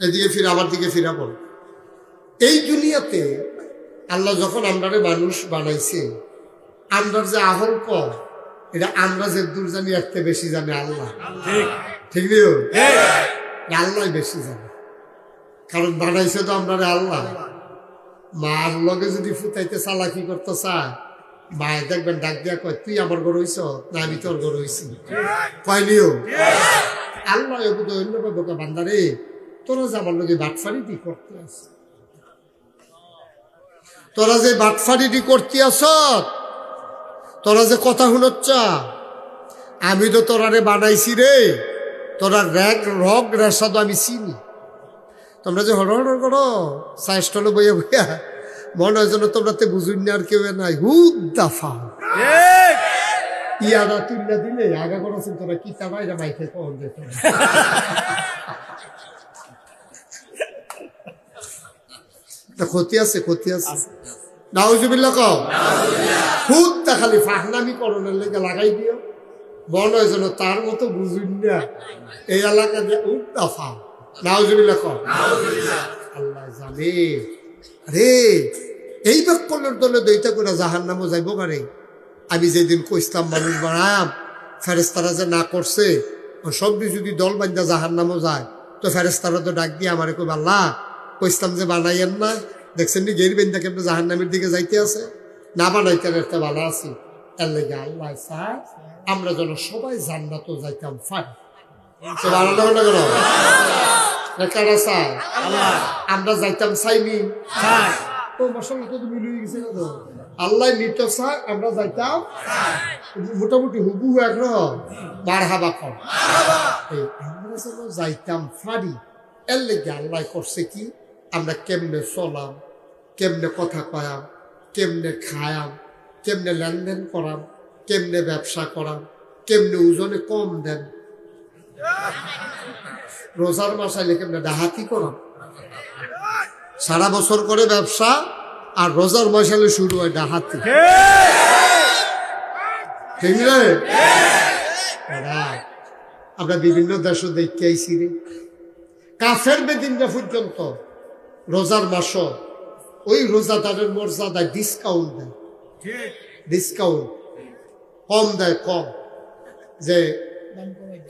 এদিকে ফিরে আমার দিকে ফিরাবো। এই দুনিয়াতে আল্লাহ যখন আমরা মানুষ বানাইছে, আমরা যে আহল কম, এটা আমরা যে দূর জানি এর থেকে বেশি জানে আল্লাহ। ঠিক নিও, আল্লাহ বেশি জানে, কারণ বানাইছে তো আমরা আল্লাহ। মার লগে যদি ফুটাইতে চালাকি করতে চায়, মায়ে দেখবেন ডাক দিয়া কয়, তুই আমার ঘর হইছ না আমি তোর ঘর হইছি? কয় নিও আল্লাহ অন্যভাবে বান্দারে, তোরা যে আমার লগে বাটফারিটি করতে আস, তোরা যে বাটফারিটি করতে আস, তোরা যে কথা শুনছ, আমি তো তোরারে বানাইছি রে, তোরা রগ রেশা তো আমি চিনি। তোমরা যে হর হর করো সাইস্টলে বইয়া বইয়া, মনে হয় যেন তোমরা তে বুঝুন না আর কেউ নাই। হুদ দাফা ইয়ারা তুলনা দিলে আগা করেছেন তোরা কি চাবা, এটা মাইকে কখন যেত ক্ষতি আছে, ক্ষতি আছে। নাউজুবিল্লাহ কও, হুদ দা খালি ফাহনামি করণের লেগে লাগাই দিও, মনে হয় যেন তার মতো বুঝুন না এই এলাকা দিয়ে হুদ দাফা। নাউজুবিল্লাহ কও, আল্লাহ জানে। আরে এই বেকলের দলে দইটা করে জাহান্নামও যাইব পারে। আমি যেদিন কইসলাম মানুষ বানাম, ফেরেস্তারা যে না করছে, সব যদি দল বান্ধা জাহান্নামও যায়, তো ফেরেস্তারা তো ডাক দিয়ে আমারে কইব, আল্লাহ কইসলাম যে বানাইয়েন না, দেখছেন নি গের বেন্দা কেমন জাহান্নামের দিকে যাইতে আছে, না বানাইতেন একটা ভালো আছি। এর লেগে আল্লাহ চায় আমরা যেন সবাই জান্নাতও যাইতাম পারি। কারা চায় আমরা যাইতাম, চাইনি তো মশলা তো মিলে গেছে না, তো আল্লাহ নিত চায় আমরা যাইতাম মোটামুটি হুবু একরকম বার হাবা কম, আমরা যেন যাইতাম পারি। এর লেগে আল্লাহ করছে কি, আমরা কেমনে চলাম, কেমনে কথা কয়াম, কেমনে খায়াম, কেমনে লেনদেন করাম, কেমনে ব্যবসা করাম, কেমনে ওজনে কম দেন, রোজার মাস আইলে কেমনে ডাহাতি করাম। সারা বছর করে ব্যবসা, আর রোজার মাস আইলে শুরু হয় ডাহাতি। ঠিক রে? আমরা বিভিন্ন দেশ দেখতে আইছি রে, কাফের বেদিনটা পর্যন্ত রোজার মাস ওই রোজাদারের মর্যাদায় ডিসকাউন্ট দেয়, ডিসকাউন্ট কম দেয়, কম। যে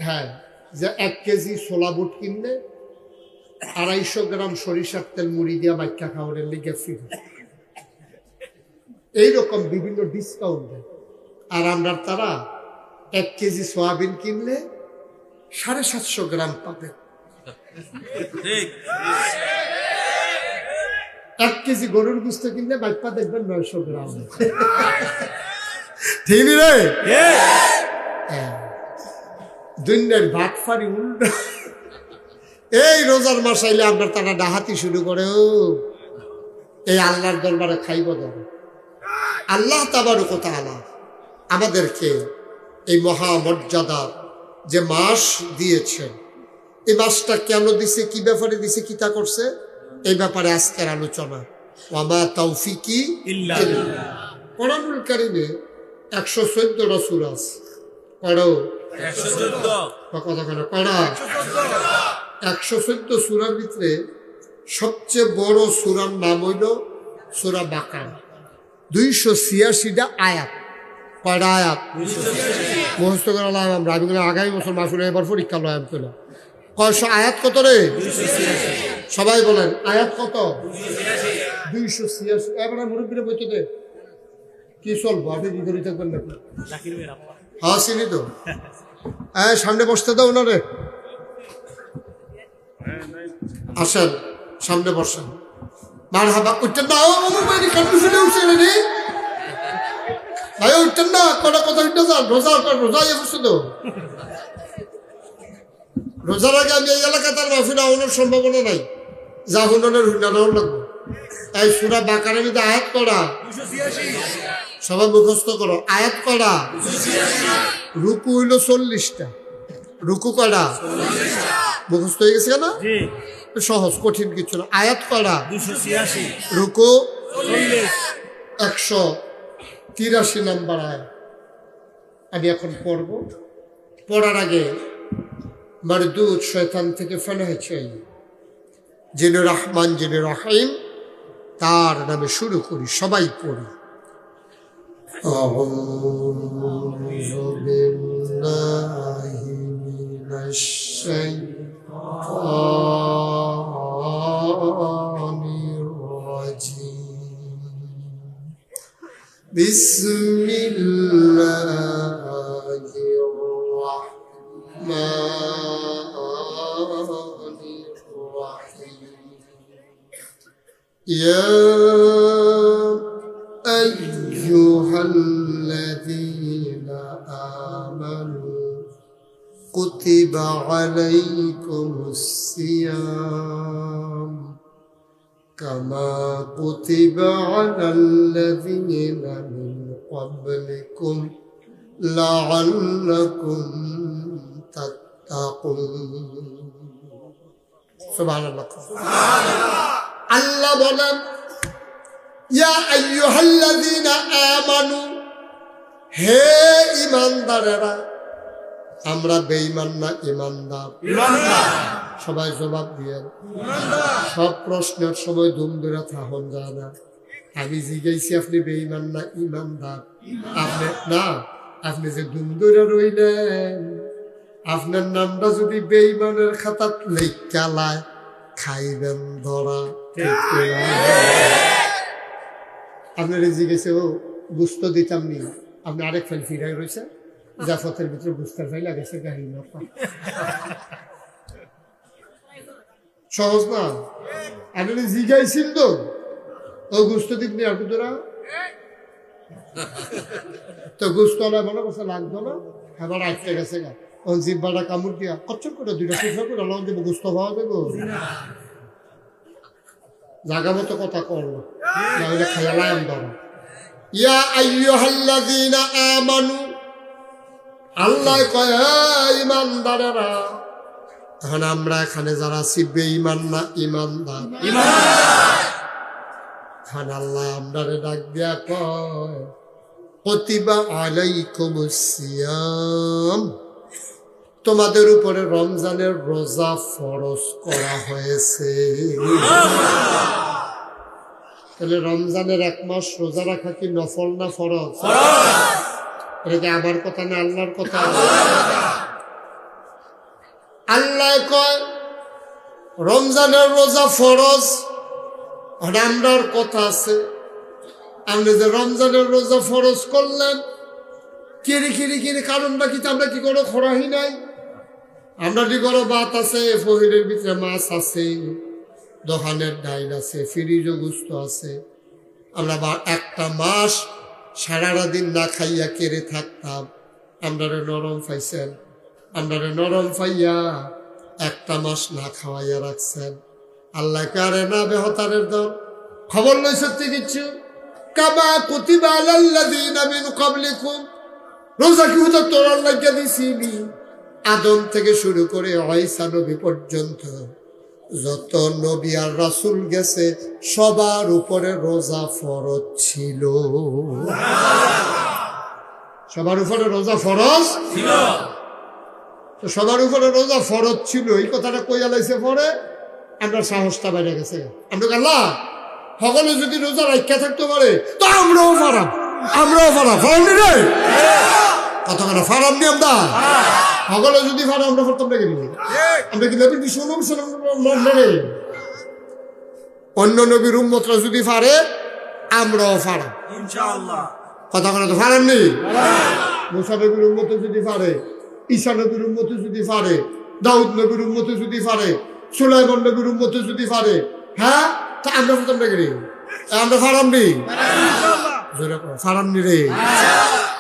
হ্যাঁ, যে 1 কেজি ছোলা বুট কিনলে 250 গ্রাম সরিষার তেল মুড়ি দিয়া বাচ্চা খাওয়ানোর লিগে ফ্রি, এইরকম বিভিন্ন ডিসকাউন্ট দেয়। আর আমরা তারা 1 কেজি সয়াবিন কিনলে 750 গ্রাম পাবে, 1 কেজি গরুর গোস্ত কিনলে বাচ্চা দেখবেন 900 গ্রাম। ঠিক রে? দুনিয়ার ভাত ফারি উল্টা। এই রোজার মাস আইলে আমরা তারা ডাহাতি শুরু করে, ও এই আল্লাহর দরবারে খাইব ধরে। আল্লাহ তাবারক ওয়া তাআলা আমাদেরকে এই মহামর্যাদা যে মাস দিয়েছেন, এই মাসটা কেন দিছে, কি ব্যাপারে দিছে, কি তা করছে, এই ব্যাপারে আজকের আলোচনা। ওয়া মা তাওফিকি ইল্লা বিল্লাহ। কোরআনুল কারীমে 114টা সূরা আছে। পড়ো 114 সূরার ভিতরে সবচেয়ে বড় সূরার নাম হইল সূরা বাকারা। 286টা আয়াত। কয়টা আয়াত? মুখস্থ করে লাগাম, রাবিগুলো আগামী বছর মাসুল এবার পরীক্ষা লয়াম তোলা। কয়শো আয়াত কত রে? সবাই বলেন আয়াত কত? 286। এবারে মুরব্বীরা বইতে দে, কি চলবো আপনি কি করে থাকবেন নাকি? হ্যাঁ চিনি তো, হ্যাঁ সামনে বসতে দাও না রে, আসেন সামনে বসেন। মার হাবা উঠতেন না, ভাই উঠতেন না, কটা কথা উঠতে যান, রোজাই বসে তো। রোজার আগে আমি এই এলাকা তার মাফিনা হওয়ার সম্ভাবনা নাই, যা হুনানের হুনার লাগবো। এই সূরা বাকারার মধ্যে আয়াত করা, সবাই মুখস্থ করো, আয়াত করা। রুকু হইল 40টা, রুকু করা মুখস্থ হয়ে গেছে কেন? সহজ, কঠিন কিছু না। আয়াত করা 286, রুকু 183 নাম্বার আয়াত। আমি এখন পড়ব, পড়ার আগে মারদুদ শয়তান থেকে ফেনা চাই। যিনি রহমান যিনি রহিম তার নামে শুরু করি, সবাই পড়ি। আউযু বিল্লাহি মিনাশ শাইতানির রাজীম। বিসমিল্লাহির রাহমানির রাহিম। ইয়া আইয়ুহাল্লাযীনা আমানু কুতিবা আলাইকুমুস সিয়াম কামা কুতিবা আলাল্লাযীনা মিন ক্বাবলিকুম লাআল্লাকুম তাত্তাকুন। সুবহানাল্লাহ। আল্লাহ বলেন, ইয়া আইয়ুহাল্লাযীনা আমানু, হে ঈমানদারেরা। আমরা বেঈমান না ঈমানদার? সবাই জবাব দিয়ে। সব প্রশ্নের সময় দুম ধরে থাকুন যায় না। আমি জিজ্ঞাসি আপনি বেঈমান না ঈমানদার? আপনি না, আপনি যে দুম ধরে রইলেন, আপনার নামটা যদি বেঈমানের খাতাত লেখা লায় খাইবেন ধরা। আপনার জিজ্ঞেসে ও গুস্ত দিতাম নি, আপনি আরেক ফাইল ফিরাই রয়েছে, জাফতের ভিতরে গুস্তার ফাইল আগেছে গাড়ি না। সহজ না? আপনি জিজ্ঞাসিল তো ও গুস্ত দিবনি আর তোরা তো গুস্ত মনে করছে লাগতো না, এবার আটকে গেছে গা। ও জিব্বাটা কামড় দিয়া কচ্ছর করে দুইটা টুকরা করে লং দেবো, গুস্ত পাওয়া দেবো। জাগা মতো কথা করলো না হলে খেয়ালাম ধরো। ইয়া আইয়ুহাল্লাযীনা আমানু, আল্লাহ কয় ঈমানদারেরা। এখন আমরা এখানে যারা আছি বেঈমান না ঈমানদার? এখন আল্লাহ আমরারে ডাক দিয়া কয় কুতিবা আলাইকুমুস সিয়াম, তোমাদের উপরে রমজানের রোজা ফরজ করা হয়েছে। তাহলে রমজানের 1 মাস রোজা রাখা কি নফল না ফরজ? এটা কি আমার কথা না আল্লাহর কথা? আল্লাহ কয় রমজানের রোজা ফরজ, আর আমরার কথা আছে। আপনি যে রমজানের রোজা ফরজ করলেন, কিরি কিরি কিরি কারণটা কি? আমরা কি করে খরাহি নাই? আমরা কি করে ভাত আছে, ফহিরের ভিতরে মাছ আছে, দোকানের ডাইল আছে, ফ্রিজও গুস্ত আছে। আমরা একটা মাস সারাটা দিন না খাইয়া কেড়ে থাকতাম। আমরা নরম পাইছেন, আমরা নরম পাইয়া একটা মাস না খাওয়াইয়া রাখছেন। আল্লাহ কারে না বেহতারের দল খবর লই সত্যি কিচ্ছু। কামা কুতিবা আলাল্লাযীনা মিন ক্বাবলিকুম, রোজা কি হতো তোরার লাগিয়া দিছিনি? আদম থেকে শুরু করে ঈসা নবী পর্যন্ত যত নবী আর রাসূল গেছে সবার উপরে রোজা ফরজ ছিল। সবার উপরে রোজা ফরজ ছিল। তো সবার উপরে রোজা ফরজ ছিল, এই কথাটা কইয়া লাইছে পরে আমরা সাহসটা বেড়ে গেছে। আমরা আল্লাহ সকলে যদি রোজা রাখা থাকতে পারে তো আমরাও ফারাম, আমরাও ফারাম। ফারাম রে কথা কেন ফারাম নি? আমরা সকলে যদি ফারাম আমরা করতাম না, আমরা কি নবীর শুনুন শুনুন রে। অন্য নবীর উম্মতরা যদি পারে আমরাও ফারাম ইনশাআল্লাহ। কথা কেন তো ফারাম নি? মুসা নবীর উম্মত যদি পারে, ঈসা নবীর উম্মত যদি পারে, দাউদ নবীর উম্মত যদি পারে, সুলাইমান নবীর উম্মত যদি পারে, হ্যাঁ তা আমরা প্রথম রে আমরা ফারাম নি? ফারাম নি রে?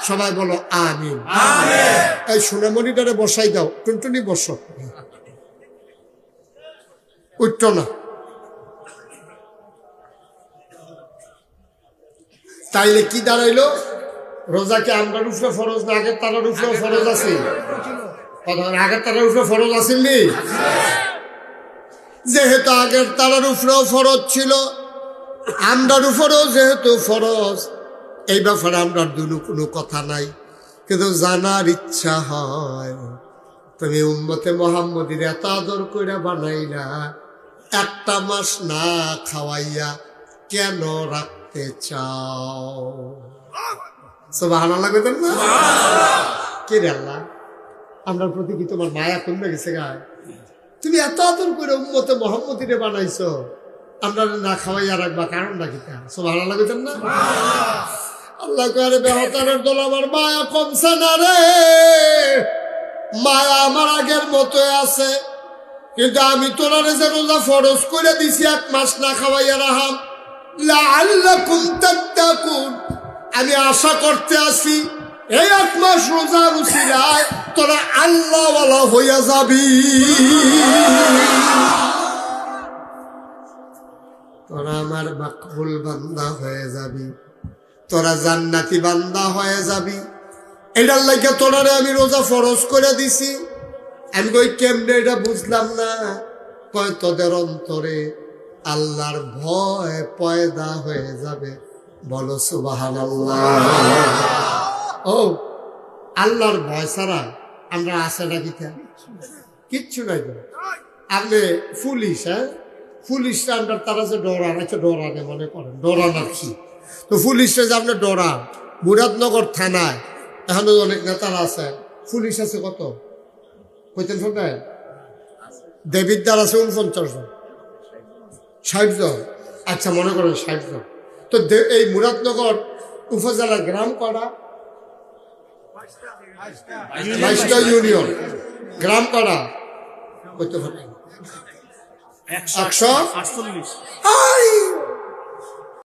সবাই বলো আমিন। এই সোনামণিটারে বসাই দাও, টুনটুনি বস, উঠত না। তাইলে কি দাঁড়াইলো? রোজাকে আমরা রূপে ফরজ না আগের তারা রূপে ফরজ আছে? আগের তারা রূপে ফরজ আসেননি? যেহেতু আগের তারার উপরেও ফরজ ছিল, আমরার উপরেও যেহেতু ফরজ, এই ব্যাপারে আমরা কোনো কথা নাই। কিন্তু জানার ইচ্ছা হয়, তুমি উম্মতে মুহাম্মদীর এত আদর করে বানাইলা, একটা মাস না খাওয়াইয়া কেন রাখতে চাও? সুবহানাল্লাহ কইতেন না? কে রে আল্লাহ, আমরার প্রতি কি তোমার মায়া কমে গেছে গায়? তুমি এত আদর করে উম্মতে মুহাম্মদীরে বানাইছো, আমরা না খাওয়াইয়া রাখবা কারণটা কি? সুবহানাল্লাহ কইতেন না? আল্লাহ করে বেহতারের দল, আমার মায়া কমছে না রে, মায়া আমার আগের মতো আছে, কিন্তু আমি তোরারে যে রোজা ফরজ করে দিছি 1 মাস না খাওয়াইয়া রাহাম, লাআল্লাকুম তাত্তাকুন, আমি আশা করতে আছি এই 1 মাস রোজার উসিলায় তোরা আল্লাহওয়ালা হইয়া যাবি, তোরা আমার মাকবুল বান্দা হয়ে যাবি, তোরা জান্নাতি বান্দা হয়ে যাবি। এটার লাগে তোরারে আমি রোজা ফরজ করে দিছি। আমি কই কেমনে এটা বুঝলাম না। কয় তোদের অন্তরে আল্লাহর ভয় পয়দা হয়ে যাবে। বলো সুবহানাল্লাহ। ও আল্লাহর ভয় ছাড়া আমরা আছে নাকি? কিচ্ছু নাই তো। আপনি পুলিশ, পুলিশরা আমরা তারা যে ডরান, আচ্ছা ডরানে মনে করেন, ডরানোর কি? তো পুলিশরা যে আপনি ডরান, মুরাদনগর থানায় এখনো অনেক নেতারা আছে, পুলিশ আছে কত? কইতেন শোনেন, দেবিদ্দার আছে 49 জন, 60 জন, আচ্ছা মনে করেন 60 জন। তো এই মুরাদনগর উপজেলার গ্রাম কটা? 22টা ইউনিয়ন। গ্রাম কটা? কইতে পারেন 148।